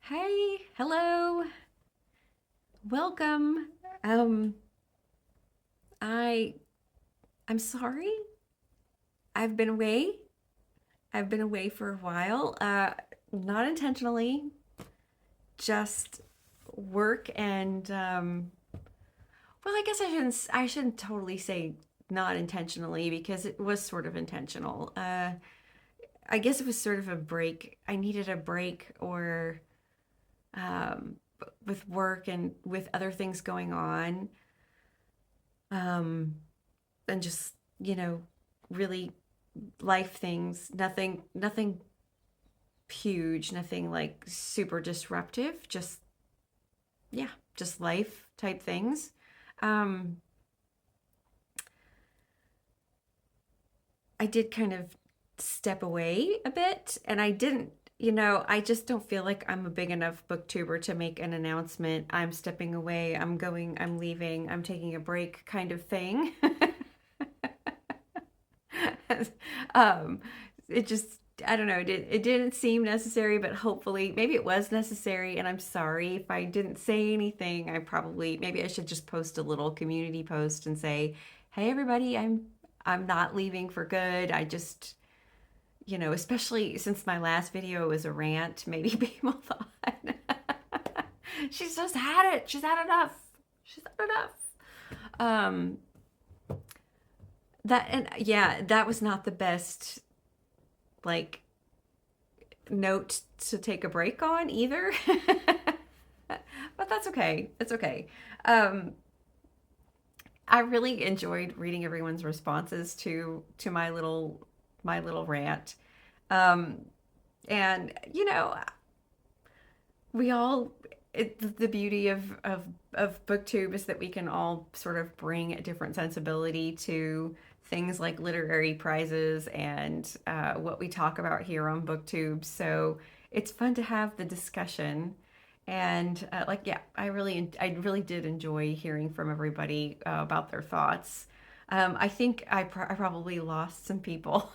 Hey, hello, welcome. Um, I I'm sorry. I've been away. I've been away for a while. Not intentionally, just work and well, I guess I shouldn't totally say not intentionally because it was sort of intentional. I guess it was sort of a break. I needed a break or um with work and with other things going on. Um and just really life things, nothing huge, nothing like super disruptive, just yeah, just life type things. um I did kind of step away a bit, and I didn't, I just don't feel like I'm a big enough booktuber to make an announcement. I'm stepping away, I'm going, I'm leaving, I'm taking a break kind of thing. um, it just, I don't know, it didn't seem necessary, but hopefully, maybe it was necessary. And I'm sorry if I didn't say anything. Maybe I should just post a little community post and say, hey, everybody, I'm not leaving for good. I just, especially since my last video was a rant, maybe people thought she's just had it. She's had enough. She's had enough. Um, that and yeah, that was not the best like note to take a break on either. But that's okay. It's okay. Um, I really enjoyed reading everyone's responses to my little rant. Um, and we all the beauty of booktube is that we can all sort of bring a different sensibility to things like literary prizes and what we talk about here on booktube. So it's fun to have the discussion. And yeah, I really did enjoy hearing from everybody about their thoughts. I think I probably lost some people,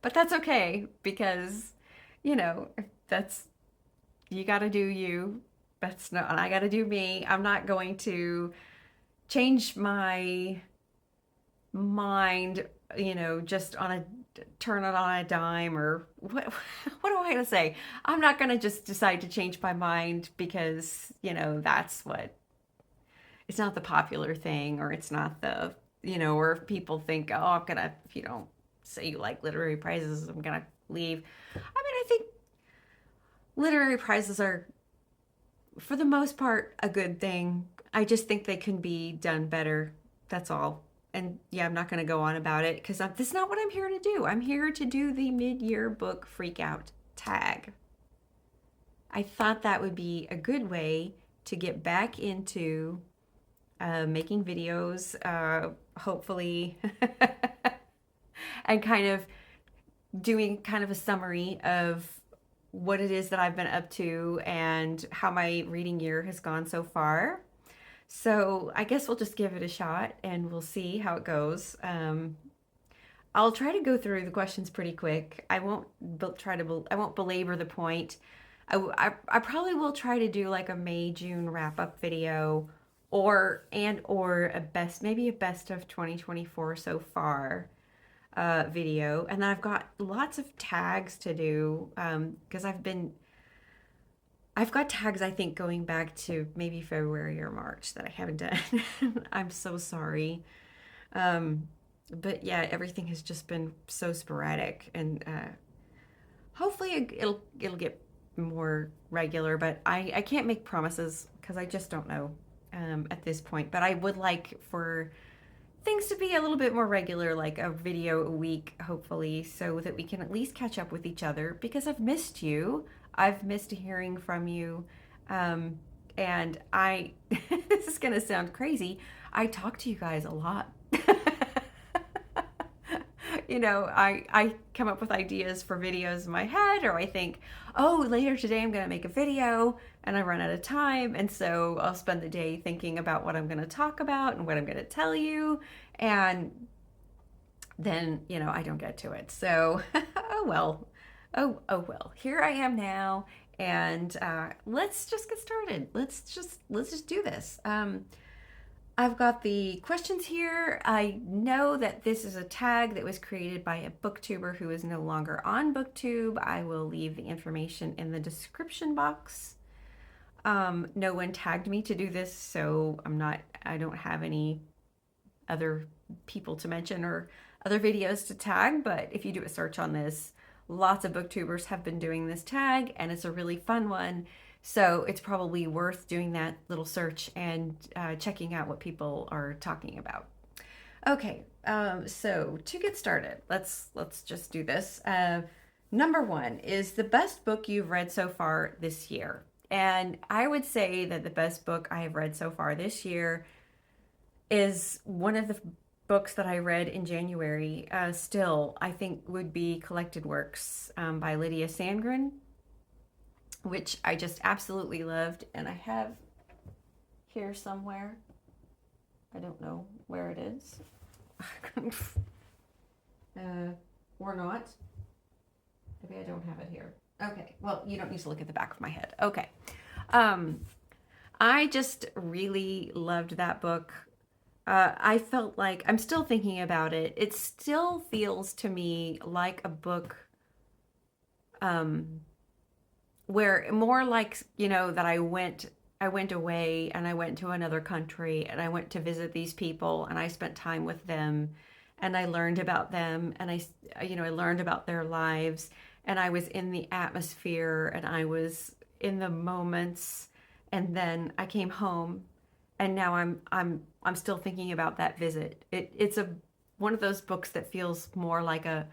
but that's okay because you know that's you got to do you. That's not, and I got to do me. I'm not going to change my mind, just on a turn it on a dime or what. What am I going to say? I'm not going to just decide to change my mind because that's what it's not the popular thing, or it's not the or if people think, oh, I'm gonna if you don't say you like literary prizes, I'm gonna leave. I mean, I think literary prizes are for the most part a good thing. I just think they can be done better. That's all. And yeah, I'm not going to go on about it because this is not what I'm here to do. I'm here to do the mid-year book freakout tag. I thought that would be a good way to get back into making videos, hopefully, and kind of doing kind of a summary of what it is that I've been up to and how my reading year has gone so far. So I guess we'll just give it a shot and we'll see how it goes. I'll try to go through the questions pretty quick. I won't belabor the point. I probably will try to do like a May June wrap up video, or maybe a best of 2024 so far video. And then I've got lots of tags to do because I've got tags, I think, going back to maybe February or March that I haven't done. I'm so sorry. Um, but yeah, everything has just been so sporadic, and hopefully it'll get more regular. But I can't make promises because I just don't know at this point. But I would like for things to be a little bit more regular, like a video a week, hopefully, so that we can at least catch up with each other because I've missed you. I've missed hearing from you. Um, and this is going to sound crazy. I talk to you guys a lot. I come up with ideas for videos in my head, or I think, oh, later today I'm going to make a video, and I run out of time. And so I'll spend the day thinking about what I'm going to talk about and what I'm going to tell you. And then, I don't get to it. So, oh well. Oh well. Here I am now, and let's just get started. Let's just do this. I've got the questions here. I know that this is a tag that was created by a booktuber who is no longer on BookTube. I will leave the information in the description box. No one tagged me to do this, so I don't have any other people to mention or other videos to tag, but if you do a search on this, lots of booktubers have been doing this tag, and it's a really fun one. So it's probably worth doing that little search and checking out what people are talking about. Okay, so to get started, let's just do this. Number one is the best book you've read so far this year. And I would say that the best book I have read so far this year is one of the books that I read in January. Still, I think would be Collected Works by Lydia Sandgren, which I just absolutely loved, and I have here somewhere. I don't know where it is. Or not. Maybe I don't have it here. Okay, well, you don't need to look at the back of my head. Okay. I just really loved that book. I felt like, I'm still thinking about it. It still feels to me like a book where more like, that I went away and I went to another country and I went to visit these people and I spent time with them and I learned about them and I learned about their lives and I was in the atmosphere and I was in the moments, and then I came home and now I'm still thinking about that visit. It's one of those books that feels more like a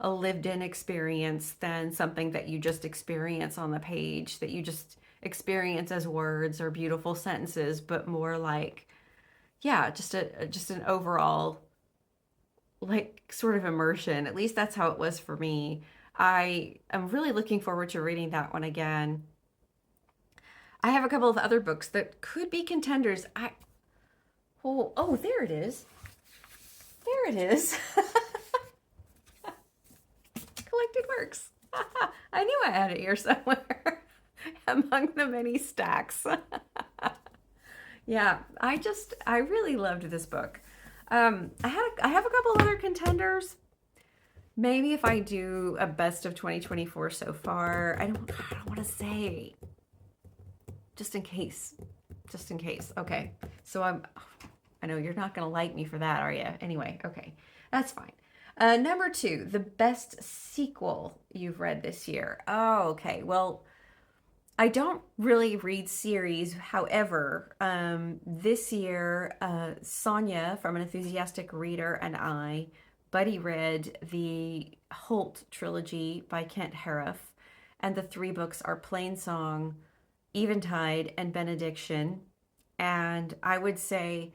lived-in experience than something that you just experience on the page, that you just experience as words or beautiful sentences, but more like, yeah, just an overall like sort of immersion. At least that's how it was for me. I am really looking forward to reading that one again. I have a couple of other books that could be contenders. Oh, there it is. There it is. Collected Works. I knew I had it here somewhere among the many stacks. Yeah, I really loved this book. I have a couple other contenders. Maybe if I do a best of 2024 so far, I don't want to say. Just in case. Just in case. Okay. So I know you're not going to like me for that, are you? Anyway, okay. That's fine. Number two, the best sequel you've read this year. Oh, okay. Well, I don't really read series. However, this year, Sonia from An Enthusiastic Reader and I buddy read the Holt Trilogy by Kent Haruf, and the three books are Plainsong, Eventide, and Benediction. And I would say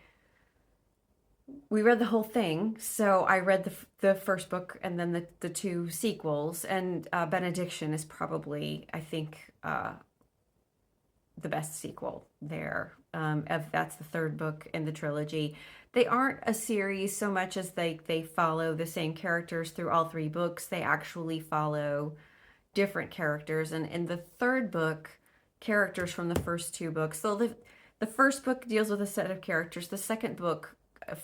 we read the whole thing. So I read the first book and then the two sequels. And Benediction is probably, I think, the best sequel there. That's the third book in the trilogy. They aren't a series so much as they follow the same characters through all three books. They actually follow different characters. And in the third book, characters from the first two books. So the first book deals with a set of characters. The second book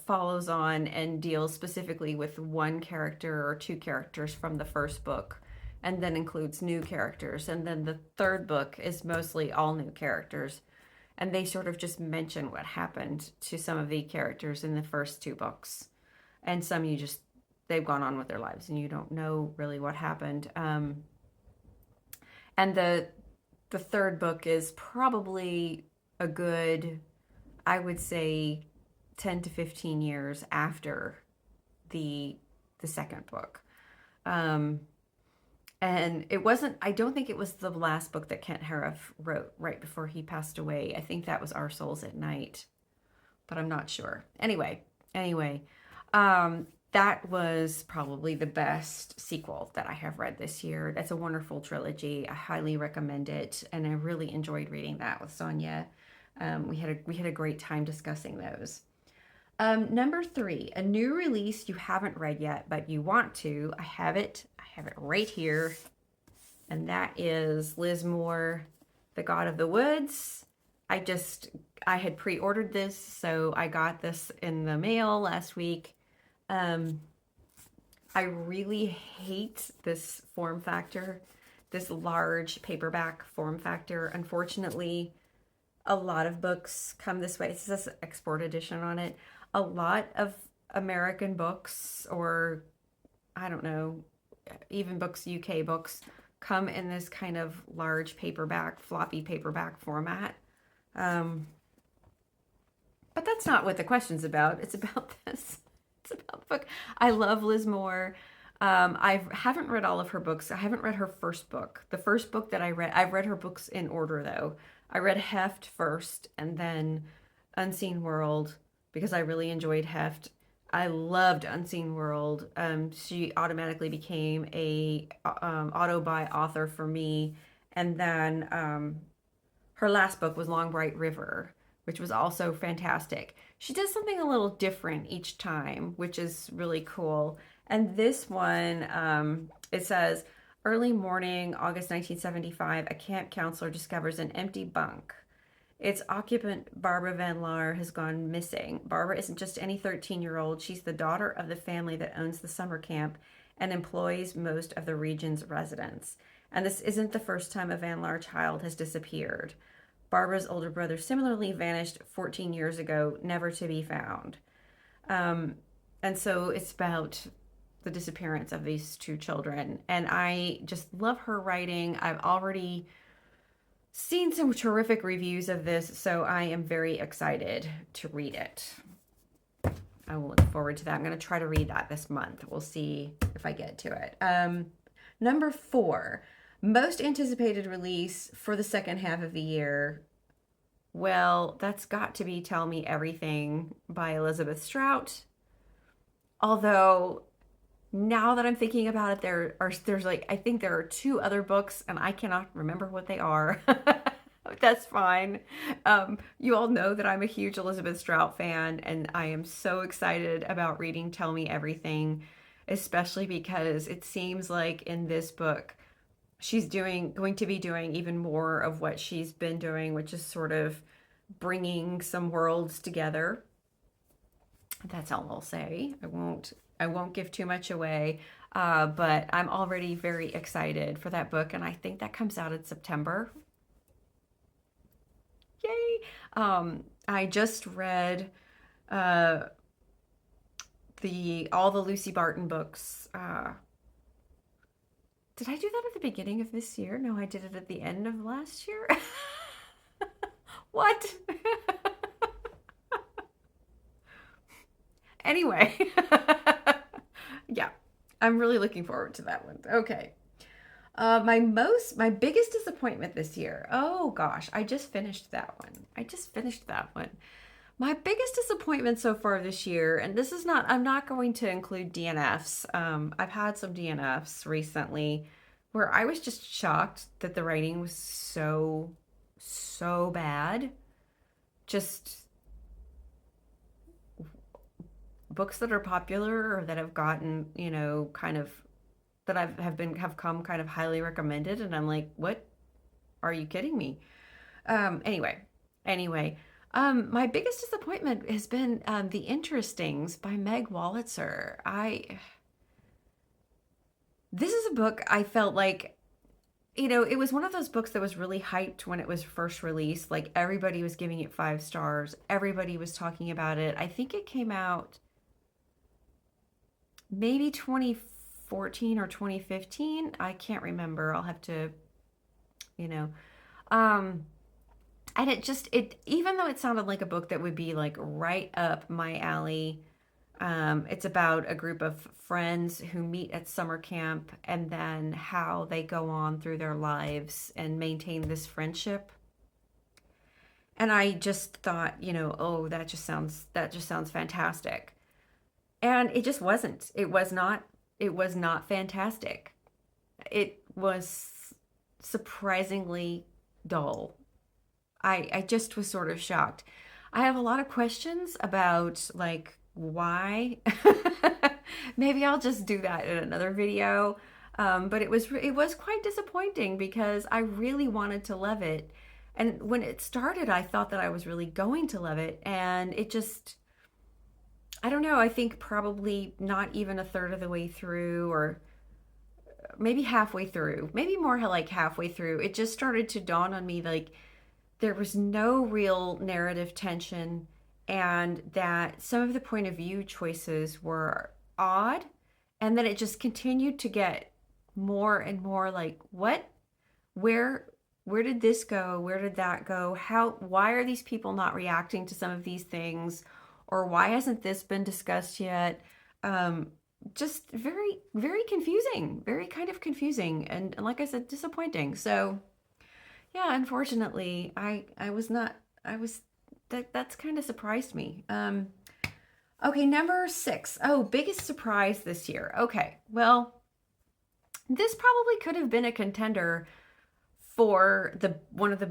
follows on and deals specifically with one character or two characters from the first book, and then includes new characters. And then the third book is mostly all new characters. And they sort of just mention what happened to some of the characters in the first two books. And some they've gone on with their lives and you don't know really what happened. And the third book is probably a good, I would say, 10 to 15 years after the second book. And I don't think it was the last book that Kent Haruf wrote right before he passed away. I think that was Our Souls at Night, but I'm not sure. Anyway, that was probably the best sequel that I have read this year. That's a wonderful trilogy. I highly recommend it, and I really enjoyed reading that with Sonia. We had a great time discussing those. Number three, a new release you haven't read yet, but you want to. I have it right here. and that is Liz Moore, The God of the Woods. I had pre-ordered this, so I got this in the mail last week. I really hate this form factor, this large paperback form factor. Unfortunately, a lot of books come this way. It says export edition on it. A lot of American books, or I don't know, even books, UK books, come in this kind of large paperback, floppy paperback format. But that's not what the question's about. It's about this. It's about the book. I love Liz Moore. I haven't read all of her books. I haven't read her first book. The first book that I read, I've read her books in order though. I read Heft first and then Unseen World because I really enjoyed Heft. I loved Unseen World. She automatically became a auto-buy author for me. And then her last book was Long Bright River, which was also fantastic. She does something a little different each time, which is really cool. And this one, it says, early morning, August 1975, a camp counselor discovers an empty bunk. Its occupant, Barbara Van Laar, has gone missing. Barbara isn't just any 13-year-old. She's the daughter of the family that owns the summer camp and employs most of the region's residents. And this isn't the first time a Van Laar child has disappeared. Barbara's older brother similarly vanished 14 years ago, never to be found. And so it's about the disappearance of these two children. And I just love her writing. I've already seen some terrific reviews of this, so I am very excited to read it. I will look forward to that. I'm going to try to read that this month. We'll see if I get to it. Number 4, most anticipated release for the second half of the year. Well, that's got to be Tell Me Everything by Elizabeth Strout. Although, now that I'm thinking about it, there's like, I think there are 2 other books and I cannot remember what they are. That's fine. You all know that I'm a huge Elizabeth Strout fan and I am so excited about reading Tell Me Everything, especially because it seems like in this book, she's going to be doing even more of what she's been doing, which is sort of bringing some worlds together. That's all I'll say. I won't give too much away, but I'm already very excited for that book, and I think that comes out in September. Yay! I just read all the Lucy Barton books. Did I do that at the beginning of this year? No, I did it at the end of last year. What? Anyway, yeah, I'm really looking forward to that one. Okay. My biggest disappointment this year. Oh gosh, I just finished that one. My biggest disappointment so far this year, and this is not, I'm not going to include DNFs. I've had some DNFs recently where I was just shocked that the writing was so bad. Just books that are popular or that have gotten, kind of, that have come kind of highly recommended, and I'm like, what? Are you kidding me? Anyway, my biggest disappointment has been The Interestings by Meg Wolitzer. This is a book I felt like, it was one of those books that was really hyped when it was first released. Like everybody was giving it 5 stars. Everybody was talking about it. I think it came out maybe 2014 or 2015. I can't remember. I'll have to, and it even though it sounded like a book that would be like right up my alley, it's about a group of friends who meet at summer camp and then how they go on through their lives and maintain this friendship. And I just thought, oh, that just sounds fantastic. And it just wasn't. It was not fantastic. It was surprisingly dull. I just was sort of shocked. I have a lot of questions about like why. Maybe I'll just do that in another video. But it was quite disappointing because I really wanted to love it. And when it started, I thought that I was really going to love it. And it just, I don't know, I think probably not even a third of the way through, or maybe halfway through, maybe more like halfway through, it just started to dawn on me like there was no real narrative tension, and that some of the point of view choices were odd, and then it just continued to get more and more like, what, where where did this go, where did that go, how, why are these people not reacting to some of these things, or why hasn't this been discussed yet? um, just very, very confusing, very kind of confusing, and like I said, disappointing. So yeah, unfortunately, I was not, I was, that's kind of surprised me. Okay, number six. Oh, biggest surprise this year. Okay, well, this probably could have been a contender for the one of the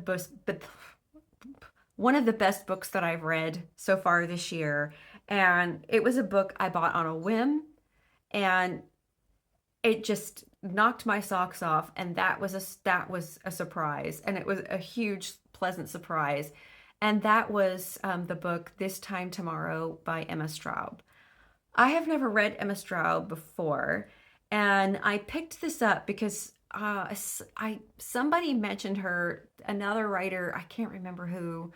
best books that I've read so far this year. And it was a book I bought on a whim, and it just knocked my socks off, and that was a surprise, and it was a huge pleasant surprise. And that was the book This Time Tomorrow by Emma Straub. I have never read Emma Straub before, and I picked this up because I somebody mentioned her, another writer, I can't remember who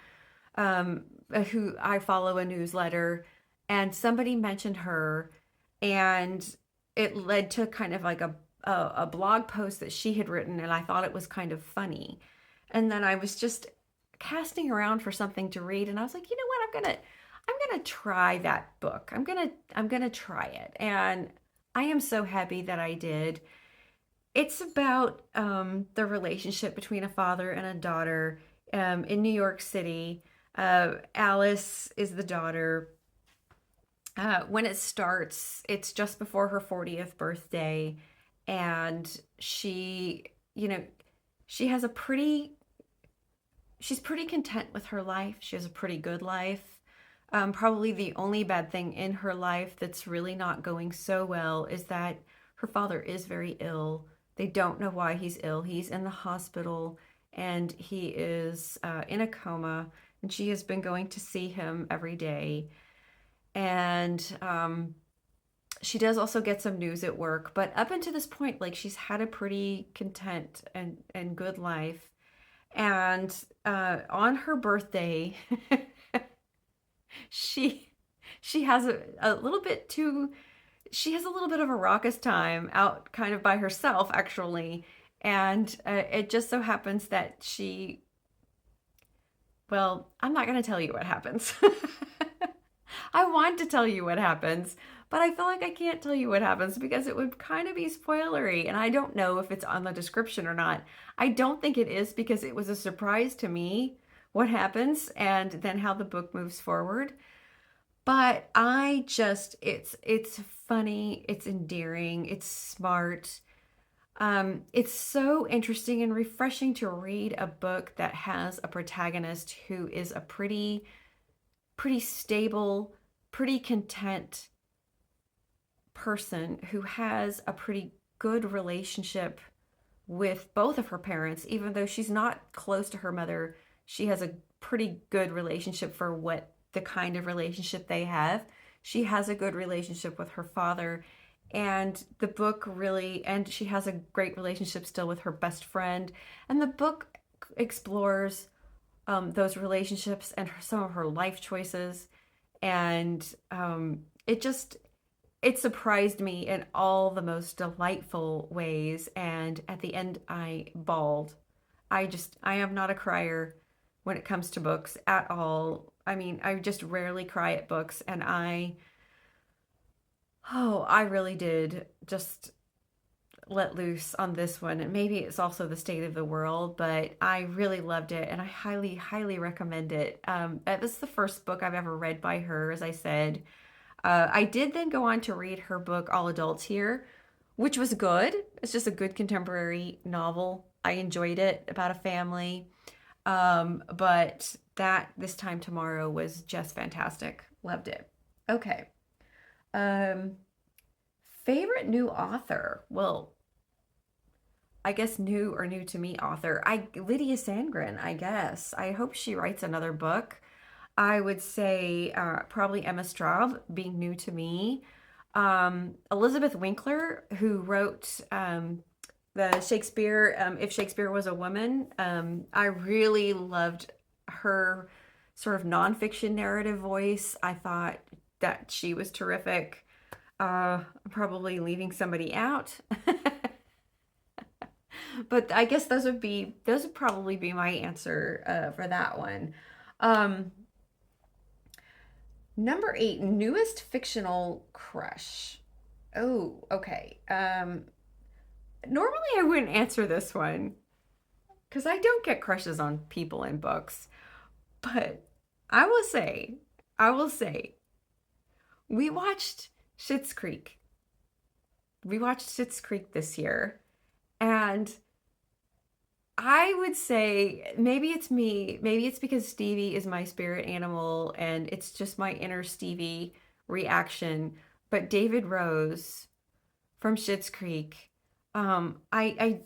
I follow a newsletter, and somebody mentioned her, and it led to kind of like a blog post that she had written, and I thought it was kind of funny. And then I was just casting around for something to read, and I was like, you know what, I'm gonna try that book. I'm gonna try it, and I am so happy that I did. It's about the relationship between a father and a daughter in New York City. Alice is the daughter. When it starts, it's just before her 40th birthday, and she, you know, she has a pretty, she's pretty content with her life. She has a pretty good life. Probably the only bad thing in her life that's really not going so well is that her father is very ill. They don't know why he's ill. He's in the hospital, and he is in a coma, and she has been going to see him every day. And she does also get some news at work, but up until this point, like, she's had a pretty content and good life. And on her birthday, she she has a little bit too, she has a little bit of a raucous time out kind of by herself, actually. And it just so happens that she, well, I'm not going to tell you what happens. I want to tell you what happens, but I feel like I can't tell you what happens because it would kind of be spoilery, and I don't know if it's on the description or not. I don't think it is, because it was a surprise to me what happens and then how the book moves forward. But I just, it's funny, it's endearing, it's smart. It's so interesting and refreshing to read a book that has a protagonist who is a pretty stable, pretty content person who has a pretty good relationship with both of her parents. Even though she's not close to her mother, she has a pretty good relationship for what the kind of relationship they have. She has a good relationship with her father, and the book really, and she has a great relationship still with her best friend. And the book explores those relationships and some of her life choices. And it just, it surprised me in all the most delightful ways. And at the end, I bawled. I am not a crier when it comes to books at all. I mean, I just rarely cry at books. And I really did just let loose on this one. And maybe it's also the state of the world, but I really loved it, and I highly, highly recommend it. That was the first book I've ever read by her, as I said. I did then go on to read her book All Adults Here, which was good. It's just a good contemporary novel. I enjoyed it, about a family. But that This Time Tomorrow was just fantastic. Loved it. Okay. Um, Favorite new author? Well, I guess new or new to me author. Lydia Sandgren, I guess. I hope she writes another book. I would say probably Emma Straub being new to me. Elizabeth Winkler, who wrote the Shakespeare, If Shakespeare Was a Woman. I really loved her sort of nonfiction narrative voice. I thought that she was terrific. I'm probably leaving somebody out. But I guess those would probably be my answer for that one. Um, Number 8, newest fictional crush. Oh, okay. Normally I wouldn't answer this one because I don't get crushes on people in books. But I will say, I will say, we watched Schitt's Creek. We watched Schitt's Creek this year, and I would say maybe it's me. Maybe it's because Stevie is my spirit animal and it's just my inner Stevie reaction. But David Rose from Schitt's Creek, I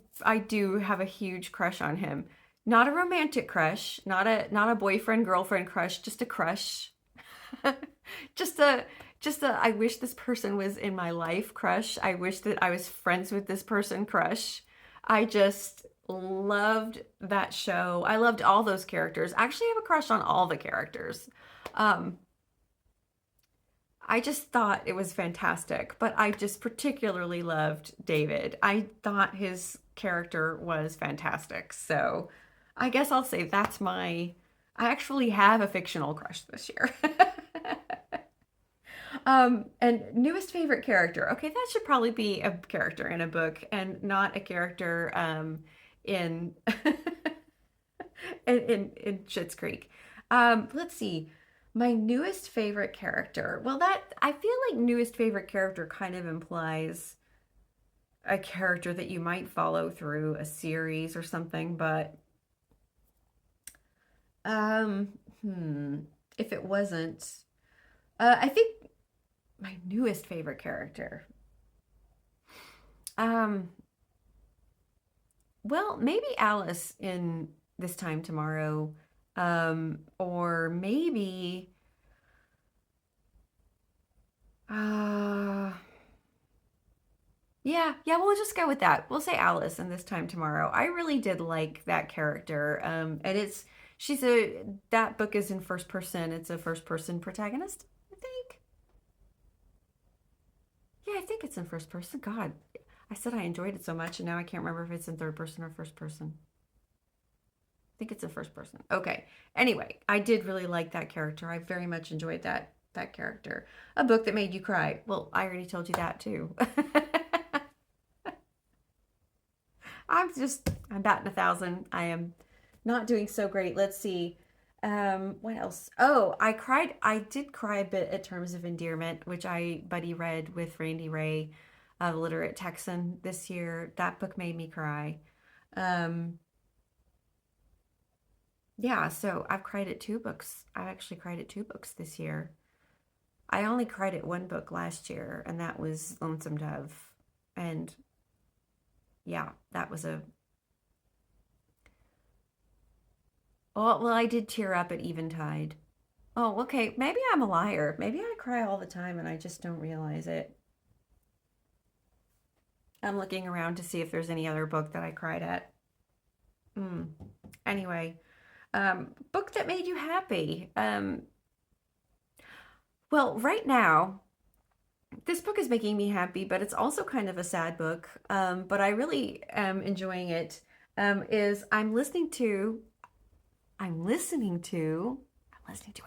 do have a huge crush on him. Not a romantic crush, not a boyfriend girlfriend crush, just a crush. just a I wish this person was in my life crush. I wish that I was friends with this person crush. I just loved that show. I loved all those characters. Actually, I have a crush on all the characters. Um, I just thought it was fantastic, but I just particularly loved David. I thought his character was fantastic. So I guess I'll say that's my. I actually have a fictional crush this year. And newest favorite character. Okay, that should probably be a character in a book and not a character in in Schitt's Creek. Let's see. My newest favorite character. Well, that I feel like newest favorite character kind of implies a character that you might follow through a series or something, but um, hmm, if it wasn't, I think my newest favorite character. Um, well, maybe Alice in This Time Tomorrow, or maybe, uh, yeah, we'll just go with that. We'll say Alice in This Time Tomorrow. I really did like that character, and she's a that book is in first person. It's a first person protagonist, I think. Yeah, I think it's in first person. God, I said I enjoyed it so much, and now I can't remember if it's in third person or first person. I think it's in first person. Okay. Anyway, I did really like that character. I very much enjoyed that character. A book that made you cry. Well, I already told you that too. I'm batting 1,000. I am not doing so great. Let's see. What else? Oh, I did cry a bit at Terms of Endearment, which I buddy read with Randy Ray, the literate Texan this year. That book made me cry. Um, yeah, so I've cried at two books. I've actually cried at two books this year. I only cried at one book last year, and that was Lonesome Dove. And yeah, that was a well, I did tear up at Eventide. Oh, okay. Maybe I'm a liar. Maybe I cry all the time and I just don't realize it. I'm looking around to see if there's any other book that I cried at. Hmm. Anyway, book that made you happy. Well, right now, this book is making me happy, but it's also kind of a sad book. But I really am enjoying it. Is I'm listening to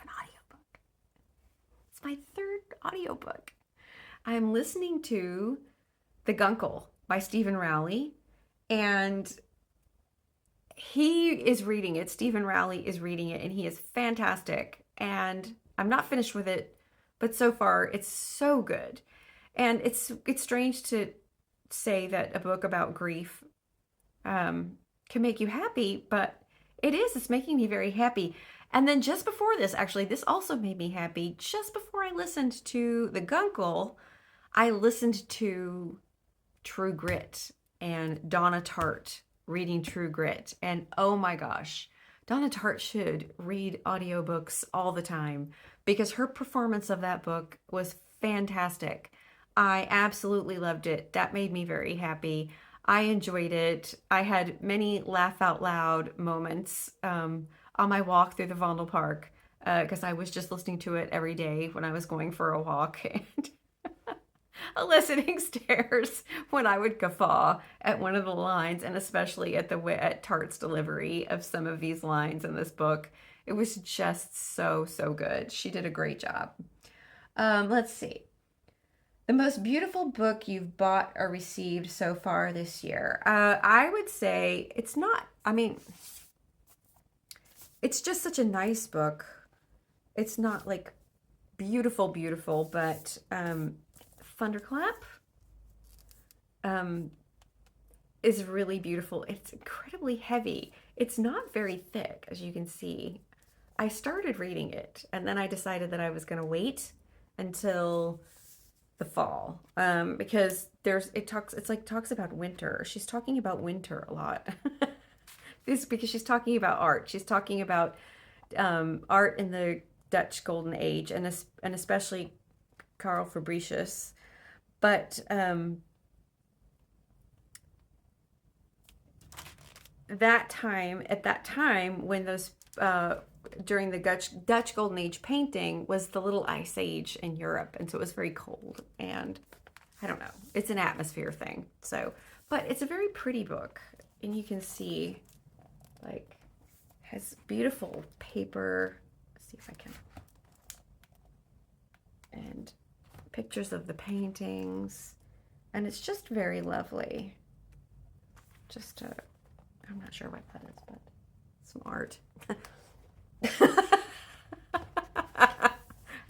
an audiobook. It's my third audiobook. I'm listening to The Guncle by Stephen Rowley, and he is reading it. Stephen Rowley is reading it, and he is fantastic. And I'm not finished with it, but so far it's so good. And it's strange to say that a book about grief can make you happy, but it is. It's making me very happy. And then just before this, actually, this also made me happy. Just before I listened to The Guncle, I listened to True Grit. and Donna Tartt reading True Grit. And oh my gosh, Donna Tartt should read audiobooks all the time because her performance of that book was fantastic. I absolutely loved it. That made me very happy. I enjoyed it. I had many laugh out loud moments on my walk through the Vondel Park because I was just listening to it every day when I was going for a walk and eliciting stares when I would guffaw at one of the lines, and especially at Tart's delivery of some of these lines in this book. It was just so good. She did a great job. Let's see. The most beautiful book you've bought or received so far this year. I would say it's not, I mean, it's just such a nice book. It's not like beautiful, but Thunderclap is really beautiful. It's incredibly heavy. It's not very thick, as you can see. I started reading it, and then I decided that I was going to wait until the fall because talks about winter. She's talking about winter a lot. This is because she's talking about art. She's talking about art in the Dutch Golden Age and especially Carl Fabricius. But at that time when those during the Dutch Golden Age painting was the Little Ice Age in Europe, and so it was very cold, and I don't know, it's an atmosphere thing. So, but it's a very pretty book, and you can see like has beautiful paper. Let's see if I can, and pictures of the paintings, and it's just very lovely. Just I'm not sure what that is, but some art.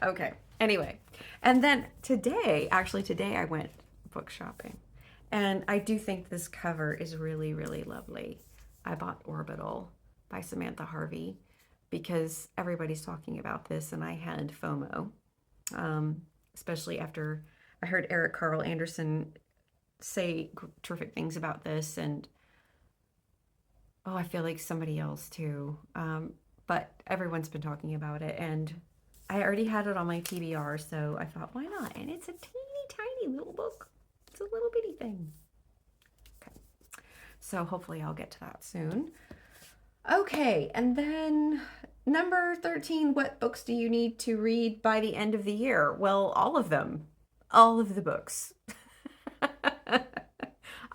Okay, anyway, and then today I went book shopping, and I do think this cover is really lovely. I bought Orbital by Samantha Harvey because everybody's talking about this, and I had FOMO, especially after I heard Eric Carl Anderson say terrific things about this, and I feel like somebody else too. But everyone's been talking about it, and I already had it on my TBR, so I thought, why not? And it's a tiny little book. It's a little bitty thing. Okay. So hopefully I'll get to that soon. Okay, and then number 13, what books do you need to read by the end of the year? Well, all of them. All of the books.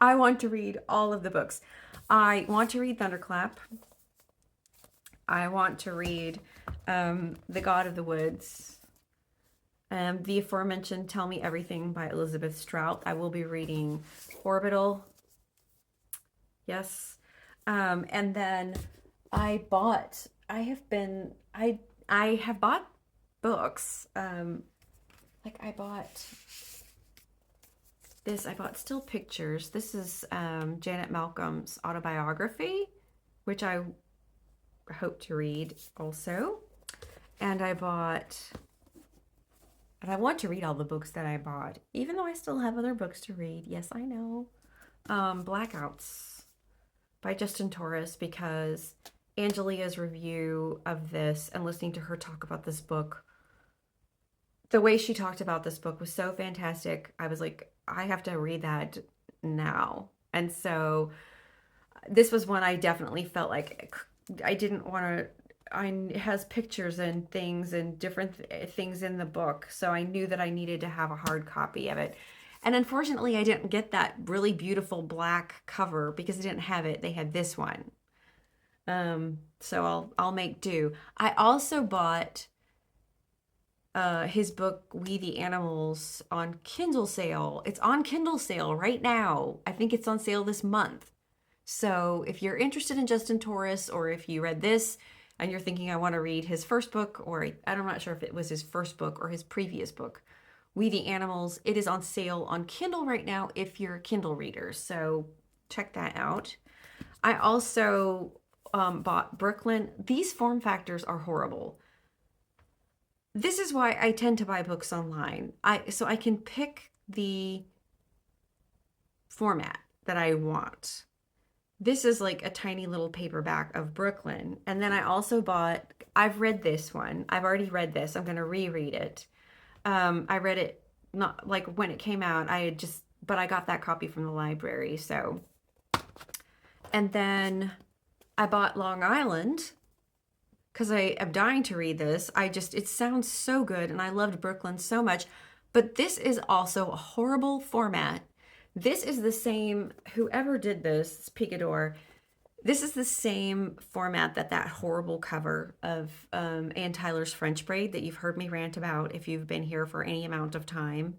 I want to read all of the books. I want to read Thunderclap. I want to read The God of the Woods. The aforementioned Tell Me Everything by Elizabeth Strout. I will be reading Orbital. Yes. And then I have bought books. Like I bought this. I bought Still Pictures. This is Janet Malcolm's autobiography, which I hope to read also. And I want to read all the books that I bought, even though I still have other books to read. Yes, I know. Blackouts by Justin Torres, because Angelia's review of this and listening to her talk about this book, the way she talked about this book was so fantastic. I was like, I have to read that now. And so this was one I definitely felt like I didn't want to. It has pictures and things and different things in the book, so I knew that I needed to have a hard copy of it. And unfortunately, I didn't get that really beautiful black cover because I didn't have it. They had this one, so I'll make do. I also bought his book We the Animals on Kindle sale. It's on Kindle sale right now. I think it's on sale this month. So if you're interested in Justin Torres, or if you read this and you're thinking I want to read his first book, or I'm not sure if it was his first book or his previous book, We the Animals, it is on sale on Kindle right now if you're a Kindle reader. So check that out. I also bought Brooklyn. These form factors are horrible. This is why I tend to buy books online. So I can pick the format. that I want. This is like a tiny little paperback of Brooklyn. And then I also bought, I've read this one. I've already read this. I'm going to reread it. I read it not like when it came out. But I got that copy from the library. So, and then I bought Long Island because I am dying to read this. It sounds so good and I loved Brooklyn so much. But this is also a horrible format. This is the same, whoever did this, Picador, this is the same format that horrible cover of Ann Tyler's French Braid that you've heard me rant about if you've been here for any amount of time.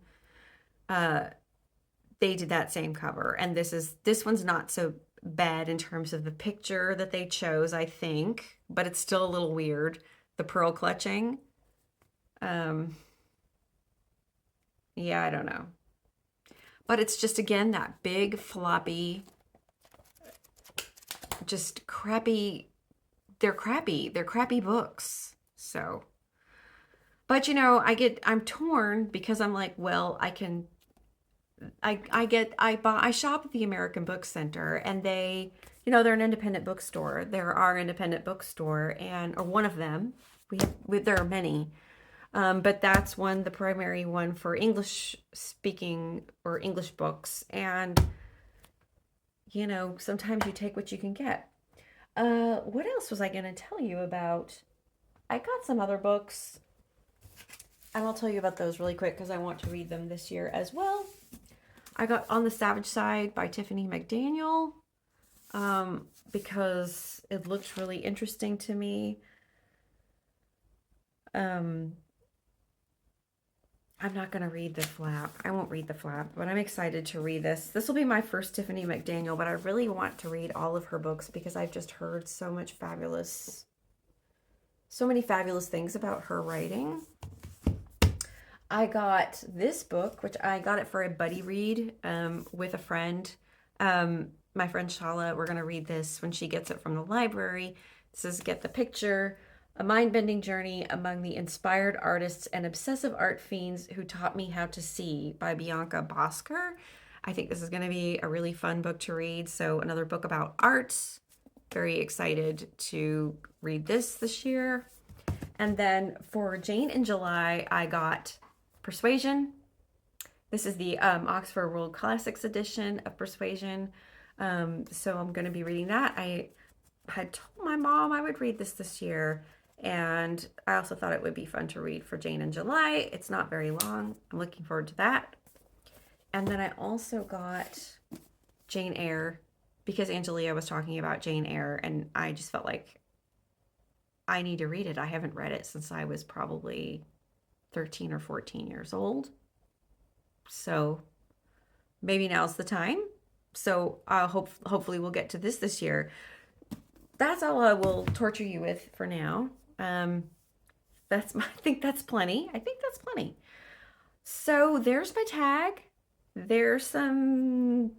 They did that same cover. And this one's not so bad in terms of the picture that they chose, I think, but it's still a little weird. The pearl clutching. Yeah, I don't know. But it's just, again, that big, floppy, just crappy. They're crappy. They're crappy books. So, but I'm torn because I'm like, well, I shop at the American Book Center and they're an independent bookstore. They're our independent bookstore or one of them. There are many. But that's the primary one for English speaking or English books. And, sometimes you take what you can get. What else was I going to tell you about? I got some other books, and I'll tell you about those really quick because I want to read them this year as well. I got On the Savage Side by Tiffany McDaniel, because it looked really interesting to me. I'm not going to read the flap. I won't read the flap, but I'm excited to read this. This will be my first Tiffany McDaniel, but I really want to read all of her books because I've just heard so many fabulous things about her writing. I got this book, which I got it for a buddy read with a friend. My friend Shala, we're going to read this when she gets it from the library. This is Get the Picture. A mind-bending journey among the inspired artists and obsessive art fiends who taught me how to see by Bianca Bosker. I think this is going to be a really fun book to read. So another book about art. Very excited to read this year. And then for Jane in July, I got Persuasion. This is the Oxford World Classics edition of Persuasion. So I'm going to be reading that. I had told my mom I would read this year. And I also thought it would be fun to read for Jane in July. It's not very long. I'm looking forward to that. And then I also got Jane Eyre because Angelia was talking about Jane Eyre, and I just felt like I need to read it. I haven't read it since I was probably 13 or 14 years old. So maybe now's the time. So hopefully we'll get to this year. That's all I will torture you with for now. I think that's plenty. So there's my tag. There's some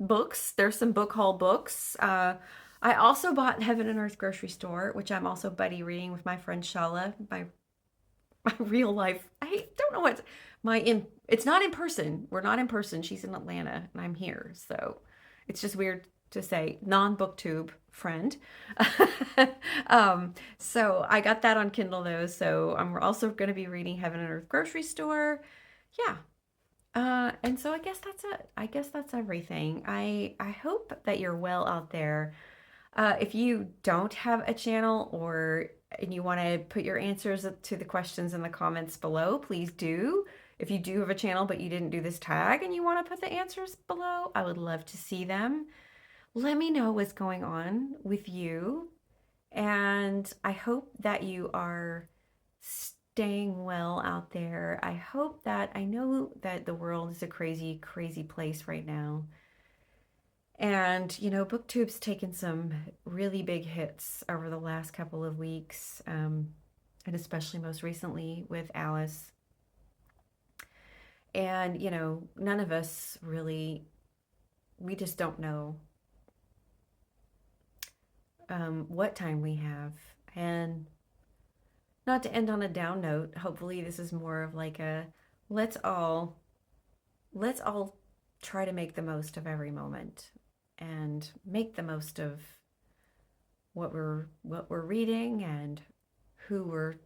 books. There's some book haul books. I also bought Heaven and Earth Grocery Store, which I'm also buddy reading with my friend Shala. My real life. I don't know it's not in person. We're not in person. She's in Atlanta and I'm here. So it's just weird to say non-booktube friend. So I got that on Kindle though. So I'm also going to be reading Heaven and Earth Grocery Store. Yeah. And so I guess that's it. I guess that's everything. I hope that you're well out there. If you don't have a channel and you want to put your answers to the questions in the comments below, please do. If you do have a channel but you didn't do this tag and you want to put the answers below, I would love to see them. Let me know what's going on with you. And I hope that you are staying well out there. I know that the world is a crazy, crazy place right now. And, BookTube's taken some really big hits over the last couple of weeks, and especially most recently with Alice. And, none of us really, we just don't know what time we have. And not to end on a down note, hopefully this is more of like a let's all try to make the most of every moment and make the most of what we're reading and who we're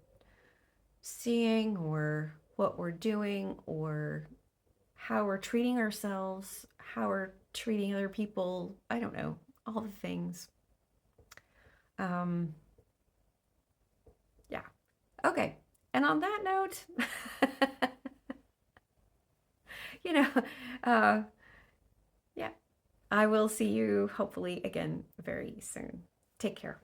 seeing or what we're doing or how we're treating ourselves, how we're treating other people. I don't know, all the things. Yeah. Okay. And on that note, you know, uh, yeah, I will see you hopefully again very soon. Take care.